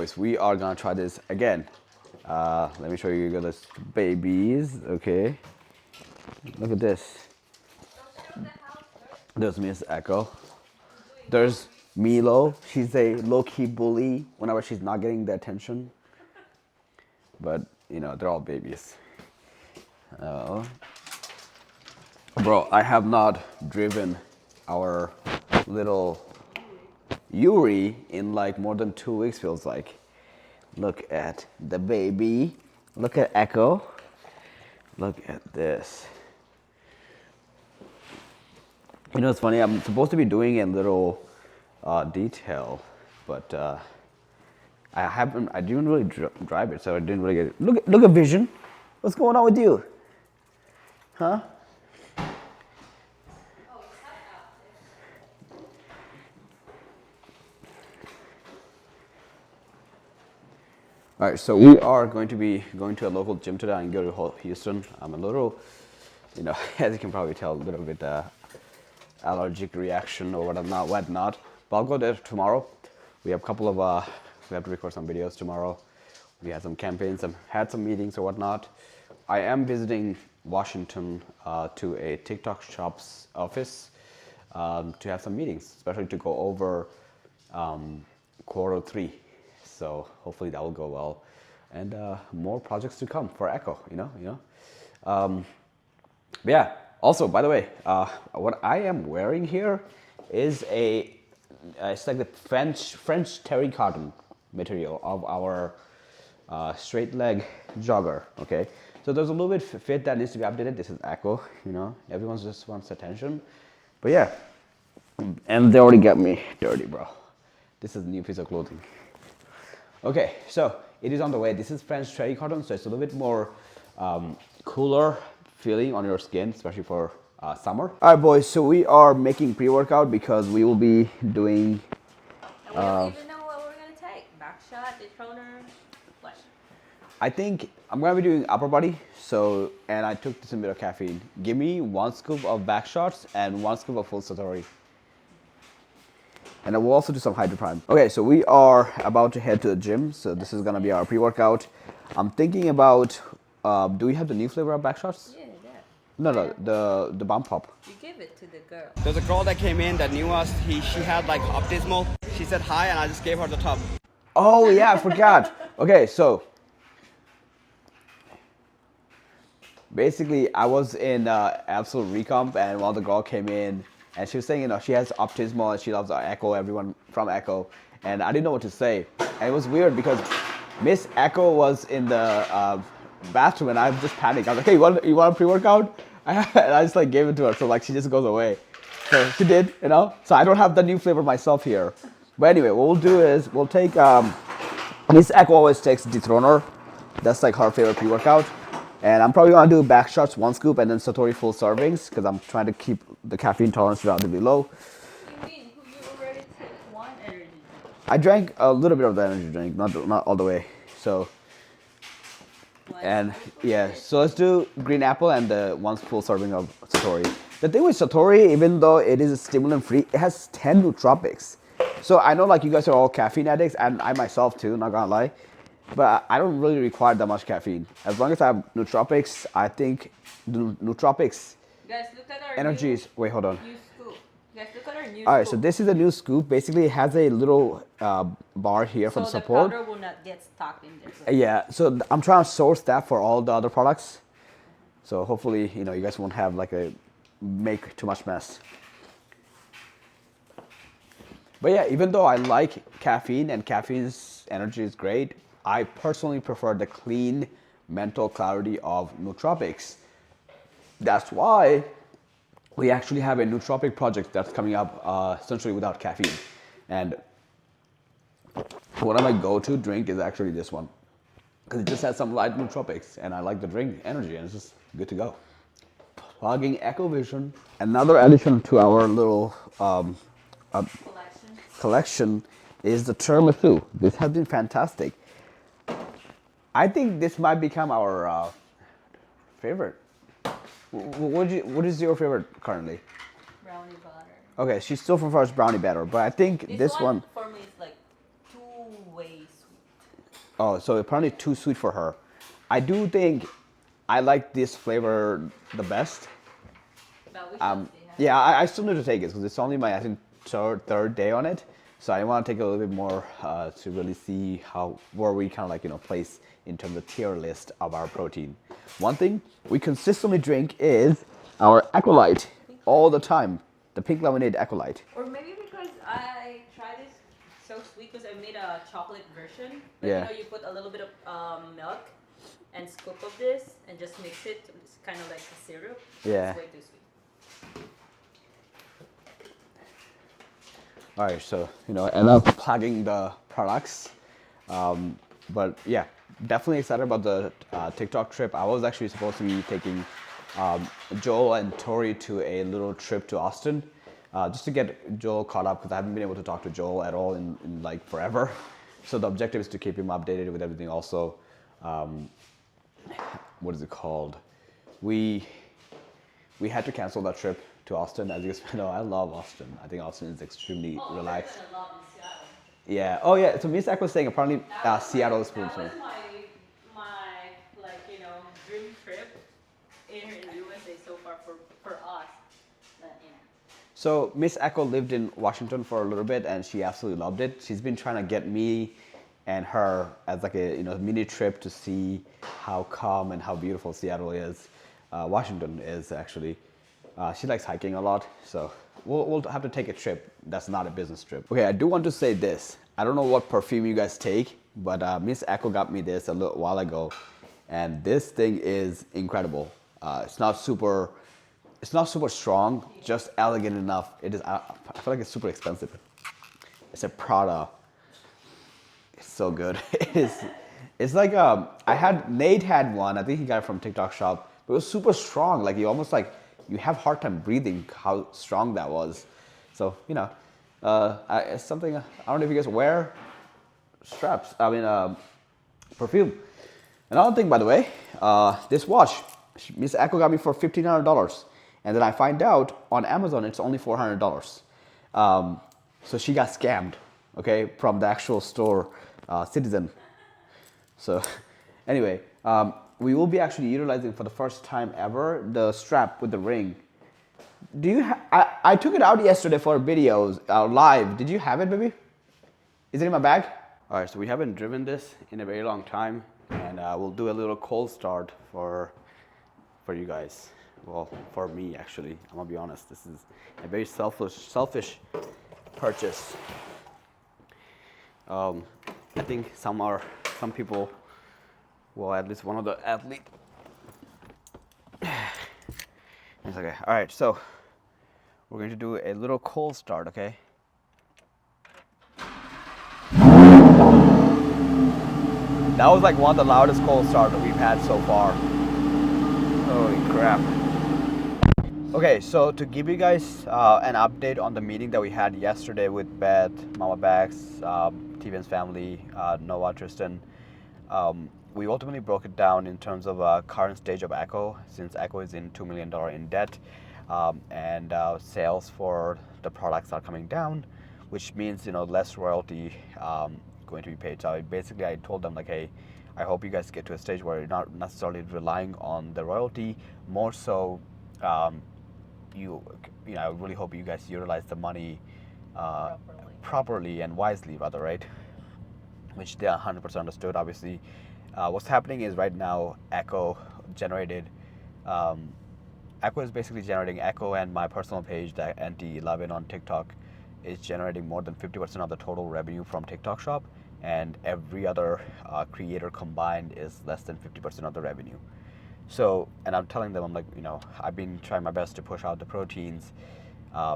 boys, we are gonna try this again. Let me show you guys babies. Okay, look at this. There's Miss Ekko. There's Milo. She's a low-key bully whenever she's not getting the attention. But you know, they're all babies. Bro, I have not driven our little Yuri in like more than 2 weeks, feels like. Look at the baby. Look at Ekko. Look at this. You know, it's funny, I'm supposed to be doing a little detail, but I didn't really drive it, so I didn't really get it. Look at Vision. What's going on with you? Huh? All right, so we are going to be going to a local gym today and go to Houston. I'm a little, you know, as you can probably tell, a little bit allergic reaction or whatnot. But I'll go there tomorrow. We have a couple of, we have to record some videos tomorrow. We had some campaigns, had some meetings or whatnot. I am visiting Washington to a TikTok shop's office to have some meetings, especially to go over Q3. So hopefully that will go well, and more projects to come for Ekko. You know. But yeah. Also, by the way, what I am wearing here is it's like the French terry cotton material of our straight leg jogger. Okay, so there's a little bit fit that needs to be updated. This is Ekko. You know, everyone just wants attention. But yeah, and they already got me dirty, bro. This is a new piece of clothing. Okay, so it is on the way. This is French terry cotton, so it's a little bit more cooler feeling on your skin, especially for summer. All right, boys, so we are making pre-workout because we will be doing... we don't even know what we're going to take. Back shot, dethroner, what? I think I'm going to be doing upper body, and I took this a bit of caffeine. Give me 1 scoop of back shots and 1 scoop of full satori. And I will also do some hydro prime. Okay, so we are about to head to the gym. So this is gonna be our pre-workout. I'm thinking about, do we have the new flavor of back shots? Yeah, yeah. No, the bomb pop. You give it to the girl. There's a girl that came in that knew us. She had like optimal. She said hi and I just gave her the top. Oh yeah, I forgot. Okay, so basically I was in absolute recomp and one of the girl came in and she was saying, you know, she has optimal and she loves Ekko, everyone from Ekko, and I didn't know what to say. And it was weird because Miss Ekko was in the bathroom and I just panicked. I was like, hey, you want a pre-workout? And I just like gave it to her, so like she just goes away. So she did, you know. So I don't have the new flavor myself here. But anyway, what we'll do is we'll take, Miss Ekko always takes dethroner. That's like her favorite pre-workout. And I'm probably gonna do back shots, 1 scoop, and then satori full servings because I'm trying to keep the caffeine tolerance relatively low. You mean you already took one energy drink? I drank a little bit of the energy drink, not all the way. So, and yeah, so let's do green apple and the 1 full serving of satori. The thing with satori, even though it is stimulant free, it has 10 nootropics. So I know like you guys are all caffeine addicts, and I myself too, not gonna lie. But I don't really require that much caffeine. As long as I have nootropics, I think the nootropics Guys, look at our energies. Wait, hold on. new scoop. Guys, look at our new All right, so scoop. this is a new scoop. Basically, it has a little bar here from support. So the powder will not get stuck in there. Yeah, so I'm trying to source that for all the other products. So hopefully, you know, you guys won't have like make too much mess. But yeah, even though I like caffeine and caffeine's energy is great, I personally prefer the clean mental clarity of nootropics. That's why we actually have a nootropic project that's coming up essentially without caffeine. And one of my go-to drink is actually this one because it just has some light nootropics and I like the drink energy and it's just good to go. Plugging Ekko Vision. Another addition to our little collection is the tiramisu. This has been fantastic. I think this might become our favorite. What is your favorite currently? Brownie butter. Okay, she still prefers brownie batter, but I think this one for me is like too way sweet. Oh, so apparently too sweet for her. I do think I like this flavor the best. But we shall see. Yeah, I still need to take it because it's only my, I think, third day on it. So I want to take a little bit more to really see where we kind of like, place in terms of tier list of our protein. One thing we consistently drink is our Acolyte all the time. The pink lemonade Acolyte. Or maybe because I tried this so sweet because I made a chocolate version. But Yeah. you put a little bit of milk and scoop of this and just mix it. It's kind of like a syrup. Yeah. It's way too sweet. All right, so end up plugging the products, but yeah, definitely excited about the TikTok trip. I was actually supposed to be taking Joel and Tori to a little trip to Austin, just to get Joel caught up because I haven't been able to talk to Joel at all in like forever. So the objective is to keep him updated with everything. Also, what is it called? We had to cancel that trip to Austin. As you guys know, I love Austin. I think Austin is extremely relaxed. I love in Seattle. Yeah. Oh yeah. So Miss Ek was saying apparently Seattle is That pretty. was my dream trip here in the USA so far for us. But So Miss Echo lived in Washington for a little bit, and she absolutely loved it. She's been trying to get me and her as like a mini trip to see how calm and how beautiful Seattle is. Washington is actually. She likes hiking a lot, so we'll have to take a trip. That's not a business trip. Okay, I do want to say this. I don't know what perfume you guys take, but Miss Echo got me this a little while ago, and this thing is incredible. It's not super strong, just elegant enough. It is. I feel like it's super expensive. It's a Prada. It's so good. It is. It's like Nate had one. I think he got it from TikTok shop. But it was super strong. Like you almost like you have hard time breathing. How strong that was. So it's something. I don't know if you guys wear straps. I mean perfume. Another thing, by the way, this watch, Miss Echo got me for $1,500, and then I find out on Amazon it's only $400. So she got scammed, okay, from the actual store, Citizen. So, anyway, we will be actually utilizing for the first time ever the strap with the ring. Do you? I took it out yesterday for videos live. Did you have it, baby? Is it in my bag? All right, so we haven't driven this in a very long time, and we'll do a little cold start for you guys. Well, for me actually, I'm gonna be honest. This is a very selfish purchase. I think some people, well, at least one of the athletes. It's okay. All right, so we're going to do a little cold start, okay? That was like one of the loudest cold starts that we've had so far. Holy crap. Okay, so to give you guys an update on the meeting that we had yesterday with Beth, Mama Bax, Steven's family, Noah, Tristan, we ultimately broke it down in terms of current stage of Ekko, since Ekko is in $2 million in debt, and sales for the products are coming down, which means less royalty going to be paid. So basically I told them like, hey, I hope you guys get to a stage where you're not necessarily relying on the royalty, more so I really hope you guys utilize the money properly and wisely, rather, right? Which they 100% understood. Obviously, what's happening is right now Ekko is basically generating Ekko, and my personal page, the NT11 on TikTok, is generating more than 50% of the total revenue from TikTok shop, and every other creator combined is less than 50% of the revenue. So, and I'm telling them, I'm like, I've been trying my best to push out the proteins.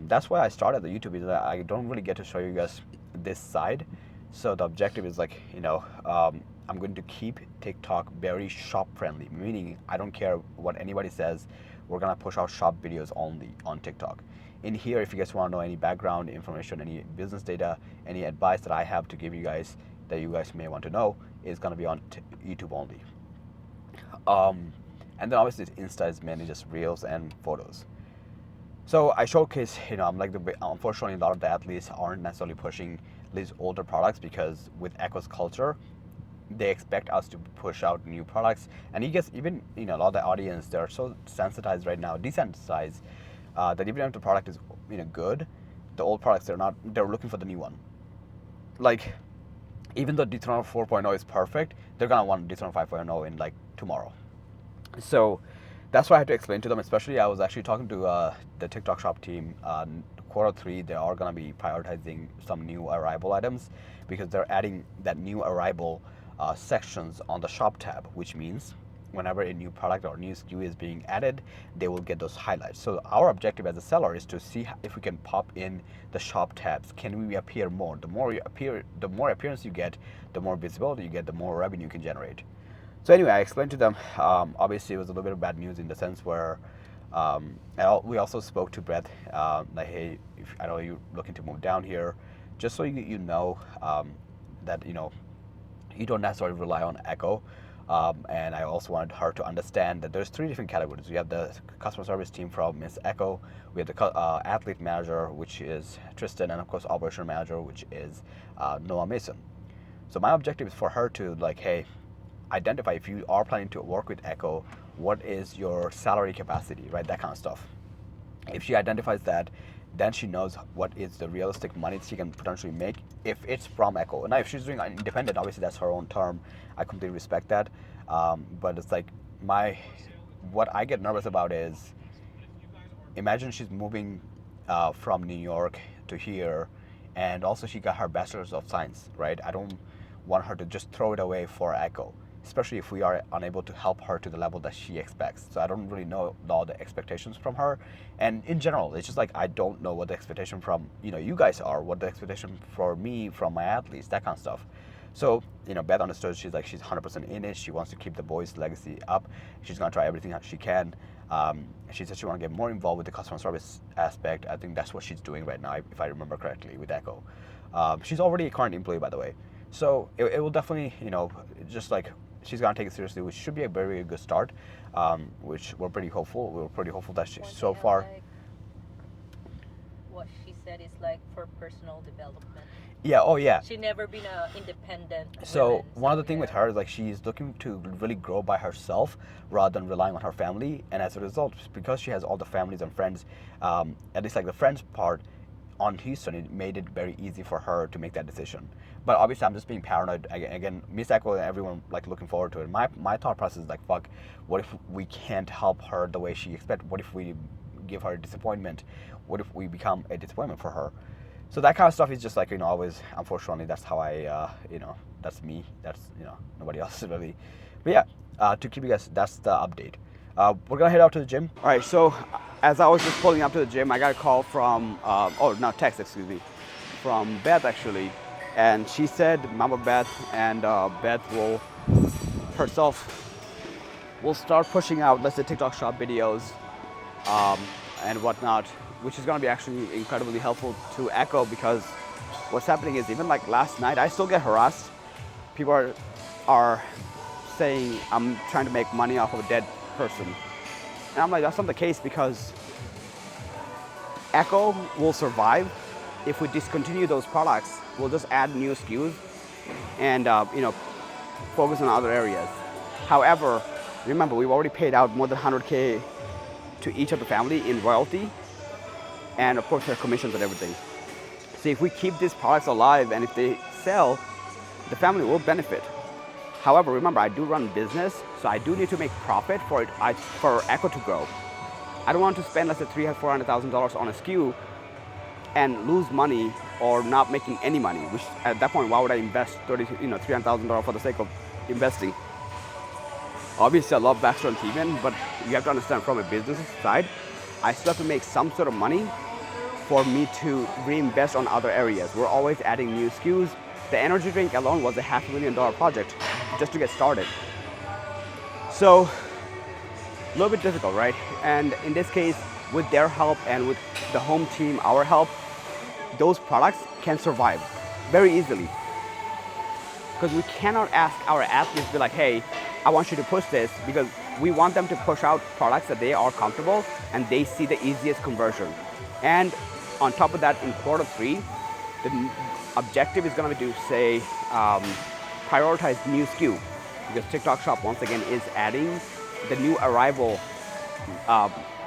That's why I started the YouTube, is that I don't really get to show you guys this side. So the objective is like, I'm going to keep TikTok very shop friendly, meaning I don't care what anybody says. We're gonna push out shop videos only on TikTok. In here, if you guys want to know any background information, any business data, any advice that I have to give you guys that you guys may want to know, is gonna be on YouTube only. And then obviously Insta is mainly just reels and photos. So I showcase, I'm like unfortunately a lot of the athletes aren't necessarily pushing these older products, because with Ekko's culture, they expect us to push out new products. And you guess even a lot of the audience, they're so sensitized right now, desensitized, that even if the product is good, the old products they're looking for the new one. Like even though Dethroner 4.0 is perfect, they're gonna want Dethroner 5.0 in like tomorrow. So that's why I had to explain to them. Especially, I was actually talking to the TikTok Shop team. Quarter 3, they are going to be prioritizing some new arrival items because they're adding that new arrival sections on the shop tab, which means whenever a new product or new SKU is being added, they will get those highlights. So our objective as a seller is to see if we can pop in the shop tabs. Can we appear more? The more you appear, the more appearance you get, the more visibility you get, the more revenue you can generate. So anyway, I explained to them. Obviously, it was a little bit of bad news in the sense where we also spoke to Brett. Like, hey, if, I know you're looking to move down here, just so you know that you don't necessarily rely on Ekko. And I also wanted her to understand that there's 3 different categories. We have the customer service team from Miss Ekko. We have the athlete manager, which is Tristan, and of course operational manager, which is Noah Mason. So my objective is for her to like, hey, identify if you are planning to work with Ekko, what is your salary capacity, right? That kind of stuff. If she identifies that, then she knows what is the realistic money she can potentially make if it's from Ekko. Now, if she's doing independent, obviously that's her own term. I completely respect that. But it's like what I get nervous about is, imagine she's moving from New York to here, and also she got her bachelor's of science, right? I don't want her to just throw it away for Ekko, especially if we are unable to help her to the level that she expects. So I don't really know all the expectations from her. And in general, it's just like, I don't know what the expectation from, you guys are, what the expectation for me, from my athletes, that kind of stuff. So, Beth understood. She's 100% in it. She wants to keep the boys' legacy up. She's gonna try everything that she can. She said she want to get more involved with the customer service aspect. I think that's what she's doing right now, if I remember correctly, with Ekko. She's already a current employee, by the way. So it will definitely, just like, she's gonna take it seriously, which should be a very good start. Which we're pretty hopeful. We're pretty hopeful that she, so far. Like what she said is like for personal development. Yeah. Oh yeah. She never been an independent. So woman, one of the so things with her is like she's looking to really grow by herself rather than relying on her family. And as a result, because she has all the families and friends, at least like the friends part on Houston, it made it very easy for her to make that decision. But obviously, I'm just being paranoid. Again, Miss Ekko and everyone like looking forward to it. My thought process is like, fuck, what if we can't help her the way she expects? What if we give her a disappointment? What if we become a disappointment for her? So that kind of stuff is just like, always, unfortunately, that's how I, that's me. That's, nobody else really. But yeah, to keep you guys, that's the update. We're gonna head out to the gym. All right, so as I was just pulling up to the gym, I got a call from, text, excuse me, from Beth actually. And she said Mama Beth and Beth will start pushing out, let's say, TikTok Shop videos and whatnot, which is going to be actually incredibly helpful to Ekko, because what's happening is, even like last night, I still get harassed. People are saying I'm trying to make money off of a dead person. And I'm like, that's not the case, because Ekko will survive if we discontinue those products. We'll just add new SKUs and focus on other areas. However, remember, we've already paid out more than 100K to each of the family in royalty, and of course their commissions and everything. So if we keep these products alive and if they sell, the family will benefit. However, remember, I do run business, so I do need to make profit for Ekko to grow. I don't want to spend, let's say, $300,000-$400,000 on a SKU and lose money or not making any money, which at that point, why would I invest $300,000 for the sake of investing? Obviously, I love Baxter and Tegan, but you have to understand, from a business side, I still have to make some sort of money for me to reinvest on other areas. We're always adding new SKUs. The energy drink alone was a $500,000 project just to get started. So, a little bit difficult, right? And in this case, with their help and with the home team, our help, those products can survive very easily. Because we cannot ask our athletes to be like, hey, I want you to push this, because we want them to push out products that they are comfortable and they see the easiest conversion. And on top of that, in quarter 3, the objective is going to be to say, prioritize new SKU because TikTok Shop once again is adding the new arrival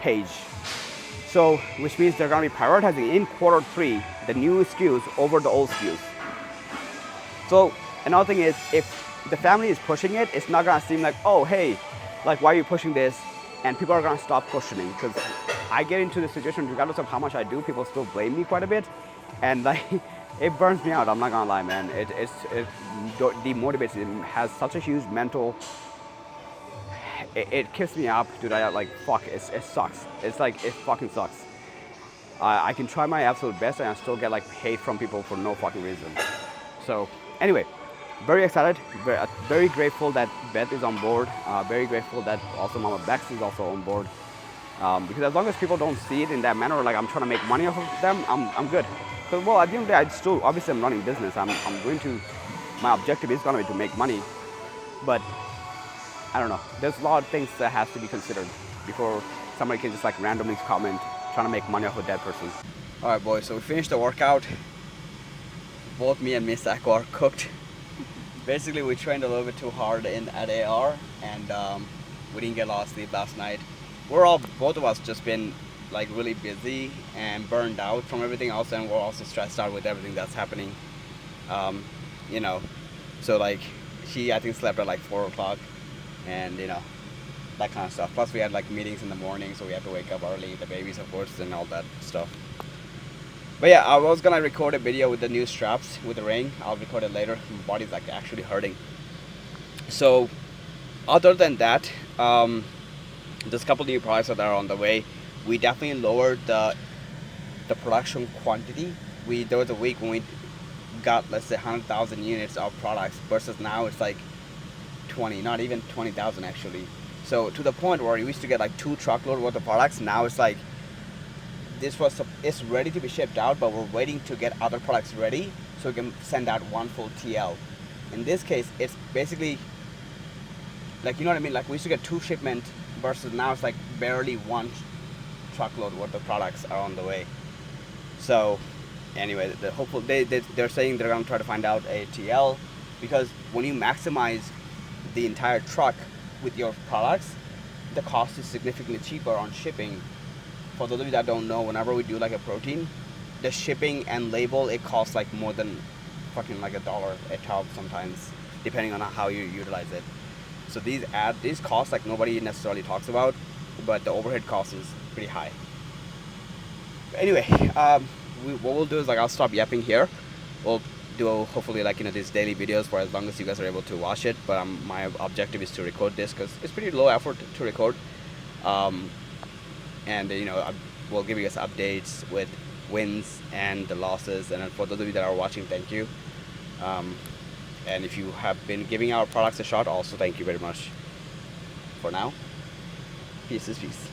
page. So, which means they're going to be prioritizing in Q3 the new SKUs over the old SKUs. So another thing is, if the family is pushing it, it's not going to seem like, oh, hey, like, why are you pushing this? And people are going to stop questioning, because I get into this situation, regardless of how much I do, people still blame me quite a bit. And like, it burns me out. I'm not going to lie, man. It demotivates. It has such a huge mental, it keeps me up, dude. I like, fuck, it sucks. It's like, it fucking sucks. I can try my absolute best and I still get like hate from people for no fucking reason. So anyway, very excited, very grateful that Beth is on board. Very grateful that also Mama Bex is also on board. Because as long as people don't see it in that manner, like I'm trying to make money off of them, I'm good. Because well, at the end of the day, I still, obviously I'm running business. I'm going to, my objective is going to be to make money. But I don't know, there's a lot of things that has to be considered before somebody can just like randomly comment trying to make money off a dead person. All right, boys, so we finished the workout. Both me and Miss Ekko are cooked. Basically, we trained a little bit too hard at AR, and we didn't get a lot of sleep last night. Both of us just been like really busy and burned out from everything else, and we're also stressed out with everything that's happening. You know, so like she, I think, slept at like 4 o'clock, and you know, that kind of stuff. Plus we had like meetings in the morning, so we had to wake up early, the babies of course, and all that stuff. But yeah, I was gonna record a video with the new straps with the ring. I'll record it later. My body's like actually hurting. So other than that, there's a couple new products that are on the way. We definitely lowered the production quantity. There was a week when we got, let's say, 100,000 units of products versus now it's like 20, not even 20,000 actually. So to the point where we used to get like 2 truckload worth of products, now it's like it's ready to be shipped out, but we're waiting to get other products ready so we can send out one full TL. In this case, it's basically like, you know what I mean? Like we used to get 2 shipments versus now it's like barely 1 truckload worth of products are on the way. So anyway, they're saying they're gonna try to find out a TL, because when you maximize the entire truck with your products, the cost is significantly cheaper on shipping. For those of you that don't know, whenever we do like a protein, the shipping and label, it costs like more than fucking like $1 a tub sometimes, depending on how you utilize it. So these costs like nobody necessarily talks about, but the overhead cost is pretty high. But anyway, what we'll do is like I'll stop yapping here. We'll do hopefully like, you know, these daily videos for as long as you guys are able to watch it. But my objective is to record this because it's pretty low effort to record. And you know, we'll give you guys updates with wins and the losses. And for those of you that are watching, thank you. And if you have been giving our products a shot, also thank you very much. For now, peace is peace.